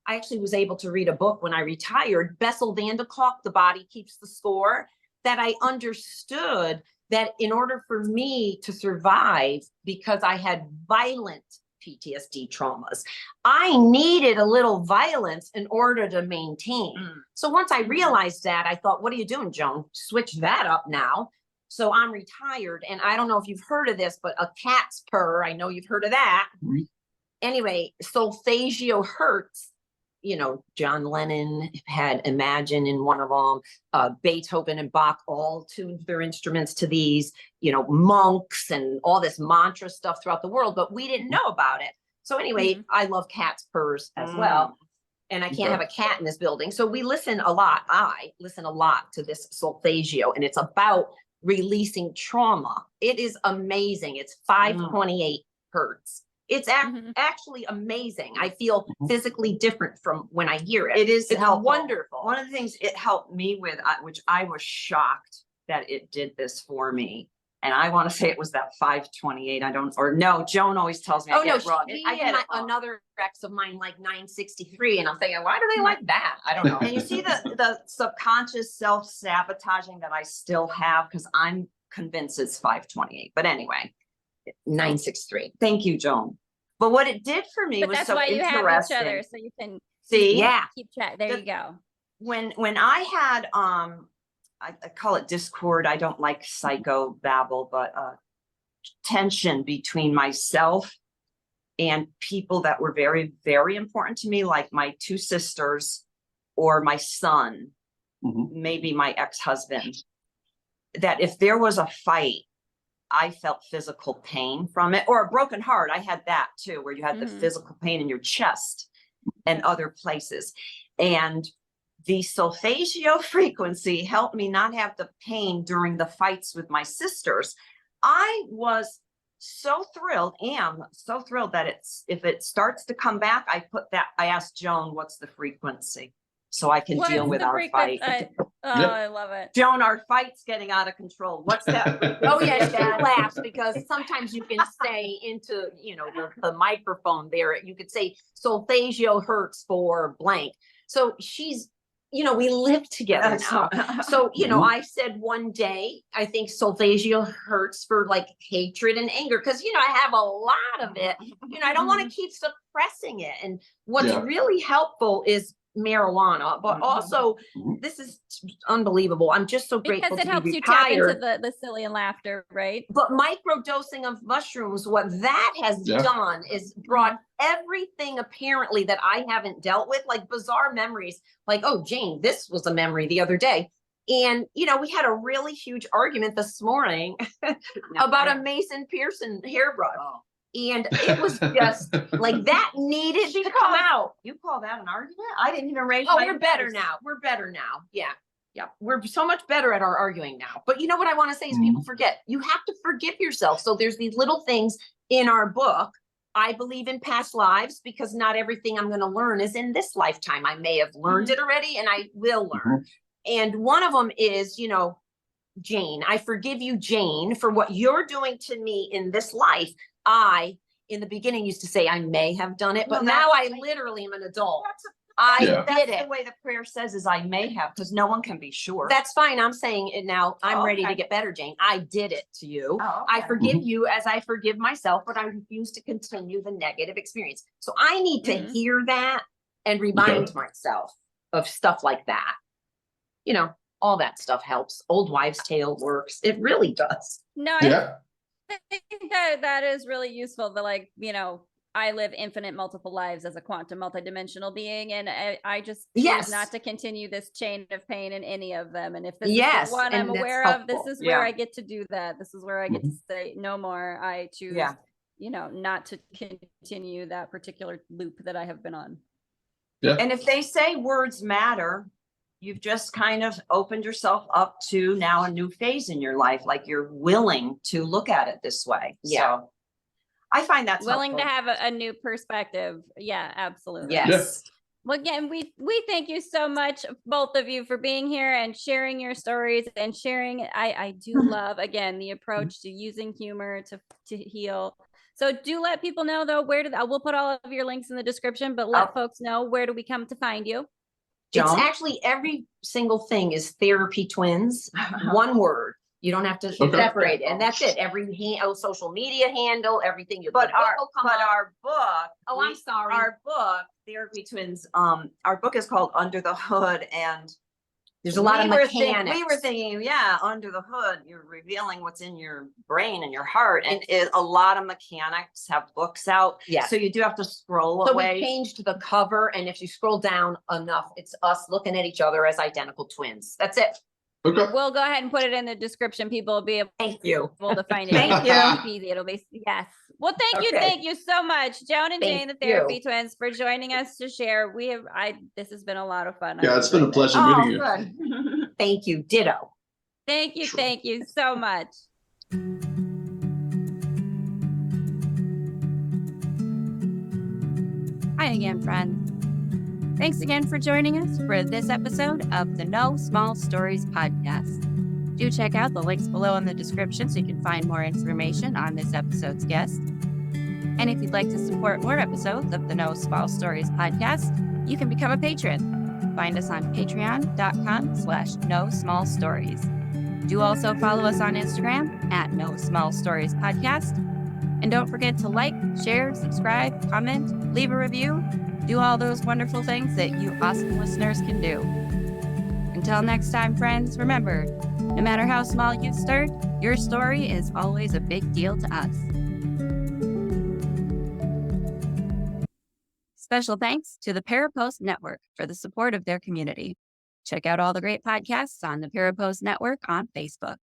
actually was able to read a book when I retired, Bessel van der Kolk, The Body Keeps the Score, that I understood that in order for me to survive, because I had violent PTSD traumas, I needed a little violence in order to maintain. So once I realized that, I thought, what are you doing, Joan? Switch that up now. So I'm retired, and I don't know if you've heard of this, but a cat's purr, I know you've heard of that. Anyway, solfeggio hurts. John Lennon had Imagine in one of them, Beethoven and Bach all tuned their instruments to these, monks and all this mantra stuff throughout the world, but we didn't know about it. So anyway, I love cat's purrs as well. And I can't have a cat in this building. So we listen a lot. I listen a lot to this solfeggio, and it's about releasing trauma. It is amazing. It's 528 hertz. It's actually amazing. I feel physically different from when I hear it. It's wonderful. One of the things it helped me with, which I was shocked that it did this for me. And I want to say it was that 528. I don't, or no, Joan always tells me I Oh, no, get it wrong. she I get and it wrong. another ex of mine like 963. And I'm thinking, why do they like that? I don't know. And you see the subconscious self-sabotaging that I still have, because I'm convinced it's 528. But anyway, 963. thank you, Joan. But what it did for me But was that's so why you have each interesting. other, so you can See, Yeah. keep track. There The- you go. when I had I call it discord. I don't like psycho babble, but tension between myself and people that were very, very important to me, like my two sisters or my son, maybe my ex-husband, that if there was a fight, I felt physical pain from it, or a broken heart. I had that too, where you had the physical pain in your chest and other places. And the solfeggio frequency helped me not have the pain during the fights with my sisters. I was so thrilled, that if it starts to come back, I asked Joan, what's the frequency? So I can deal with our fight. I love it. Joan, our fight's getting out of control. What's that frequency? Oh, yeah, she laughs because sometimes you can say into, the microphone there, you could say solfeggio hurts for blank. So she's, we live together now. So, I said one day, I think solfeggio hurts for like hatred and anger, because, I have a lot of it. I don't want to keep suppressing it. And what's really helpful is marijuana, but also this is unbelievable. I'm just so grateful Because it to helps be you tap into retired. the silly and laughter, right? But microdosing of mushrooms, what that has done is brought everything apparently that I haven't dealt with, like bizarre memories, like, oh, Jane, this was a memory the other day. And, we had a really huge argument this morning about a Mason Pearson hairbrush. And it was just like that needed to come out. You call that an argument? I didn't even raise Oh, my we're better voice. now. We're better now. Yeah. Yeah. We're so much better at our arguing now. But you know what I want to say is people forget. You have to forgive yourself. So there's these little things in our book. I believe in past lives, because not everything I'm going to learn is in this lifetime. I may have learned it already, and I will learn. And one of them is, Jane, I forgive you, Jane, for what you're doing to me in this life. I, in the beginning, used to say I may have done it, but now I literally am an adult. I did it. The way the prayer says is I may have, because no one can be sure. That's fine. I'm saying it now. I'm ready to okay. get better, Jane. I did it to you. Oh, I okay. forgive you as I forgive myself, but I refuse to continue the negative experience. So I need to hear that and remind myself of stuff like that. All that stuff helps. Old wives' tale works. It really does. No, I think that is really useful. I live infinite multiple lives as a quantum multidimensional being, and I just choose not to continue this chain of pain in any of them. And if this is the one I'm aware of, this is where I get to do that. This is where I get to say no more. I choose, not to continue that particular loop that I have been on. Yeah. And if they say words matter, you've just kind of opened yourself up to now a new phase in your life. Like you're willing to look at it this way. Yeah. So I find that's willing helpful. to have a new perspective. Yeah, absolutely. Yes. Well, again, we thank you so much, both of you, for being here and sharing your stories and sharing. I do love, again, the approach to using humor to heal. So do let people know, though, we'll put all of your links in the description, but let folks know, where do we come to find you? It's actually every single thing is Therapy Twins, one word. You don't have to separate it. And that's it. Every social media handle, everything. But our book. Oh, I'm sorry. Our book, Therapy Twins, our book is called Under the Hood, and there's a lot of mechanics. We were thinking, under the hood, you're revealing what's in your brain and your heart. And a lot of mechanics have books out. Yeah. So you do have to scroll So away. we changed the cover, and if you scroll down enough, it's us looking at each other as identical twins. That's it. Okay. We'll go ahead and put it in the description. People will be able Thank you. to find it. Thank you. Easy. It'll be yes. Well, thank you so much, Joan and Jane, the Therapy Twins, for joining us to share. This has been a lot of fun. Yeah, it's been a pleasure meeting you. Good. Thank you. Ditto. Thank you so much. Hi again, friends. Thanks again for joining us for this episode of the No Small Stories podcast. Do check out the links below in the description so you can find more information on this episode's guest. And if you'd like to support more episodes of the No Small Stories podcast, you can become a patron. Find us on patreon.com/No Small Stories. Do also follow us on Instagram at No Small Stories Podcast. And don't forget to like, share, subscribe, comment, leave a review, do all those wonderful things that you awesome listeners can do. Until next time, friends, remember, no matter how small you start, your story is always a big deal to us. Special thanks to the Parapost Network for the support of their community. Check out all the great podcasts on the Parapost Network on Facebook.